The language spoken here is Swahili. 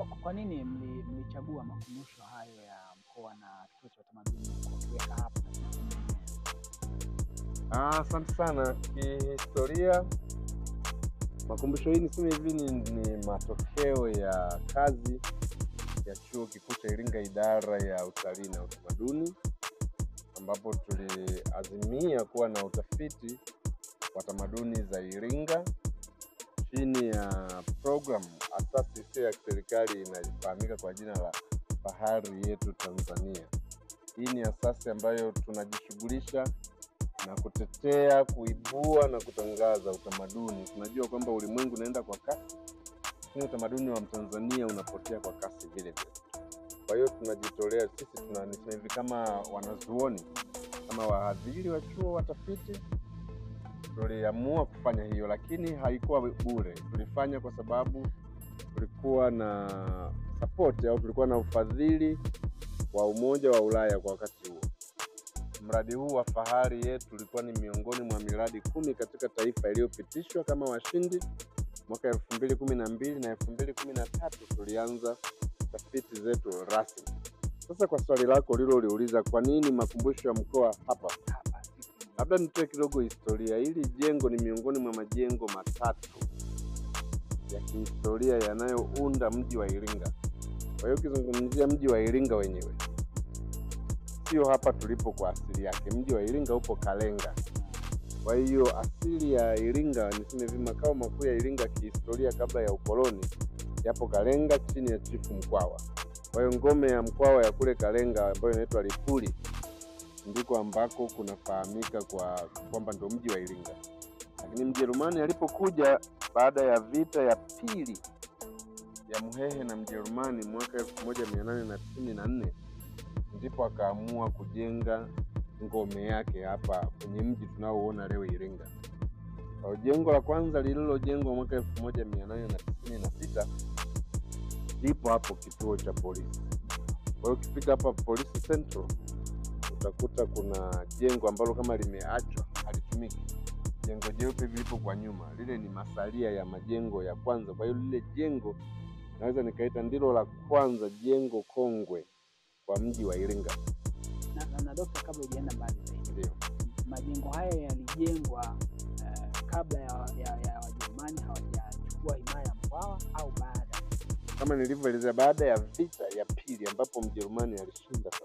Kwa nini mlichagua makumbusho hayo ya mkoa na kituo cha utamaduni kuweka hapa? Asante sana. Kihistoria, makumbusho hii niseme hivi ni matokeo ya kazi ya Chuo Kikuu cha Iringa, idara ya utalii na utamaduni, ambapo tuliazimia kuwa na utafiti wa tamaduni za Iringa chini ya program asasi isiyo ya serikali inayofahamika kwa jina la Fahari Yetu Tanzania. Hii ni asasi ambayo tunajishughulisha na kutetea, kuibua na kutangaza utamaduni. Tunajua kwamba ulimwengu unaenda kwa kasi, lakini utamaduni wa Mtanzania unapotea kwa kasi vile vile. Kwa hiyo tunajitolea sisi, tunanisema hivi, kama wanazuoni, kama wahadhiri wa chuo, watafiti, tuliamua kufanya hiyo, lakini haikuwa bure. Tulifanya kwa sababu tulikuwa na support au tulikuwa na ufadhili wa Umoja wa Ulaya kwa wakati huo. Mradi huu wa Fahari Yetu ulikuwa ni miongoni mwa miradi 10 katika taifa iliyopitishwa kama washindi mwaka 2012 na 2013 tulianza tafiti zetu rasmi. Sasa kwa swali lako lilo uliuliza kwa nini makumbusho ya mkoa hapa? Labda nitoe kidogo historia. Hili jengo ni miongoni mwa majengo matatu ya kihistoria yanayounda mji wa Iringa. Kwa hiyo ukizungumzia mji wa Iringa wenyewe, sio hapa tulipo kwa asili yake. Mji wa Iringa upo Kalenga. Kwa hiyo asili ya Iringa, niseme hivi, makao makuu ya Iringa kihistoria kabla ya ukoloni yapo Kalenga chini ya Chifu Mkwawa. Kwa hiyo ngome ya Mkwawa ya kule Kalenga ambayo inaitwa Lipuli ndiko ambako kunafahamika kwamba ndio mji wa Iringa. Lakini Mjerumani alipokuja baada ya vita ya pili ya Mhehe na Mjerumani mwaka 1894 ndipo akaamua kujenga ngome yake hapa kwenye mji tunaoona leo Iringa. Kwa jengo la kwanza lililojengwa mwaka 1896 ndipo hapo kituo cha polisi. Kwa hiyo ukifika hapa Police Central utakuta kuna jengo ambalo kama limeachwa halitumiki. Jengo jeupe lipo kwa nyuma, lile ni masalia ya majengo ya kwanza. Kwa hiyo lile jengo naweza nikaita ndilo la kwanza jengo kongwe kwa mji wa Iringa. Na Dr. kabla hujaenda mbali zaidi, ndio majengo haya yalijengwa kabla ya Wajerumani hawajachukua himaya ya Mkwawa au baada? Kama nilivyoeleza, baada ya vita ya pili ambapo Mjerumani alishinda. Sasa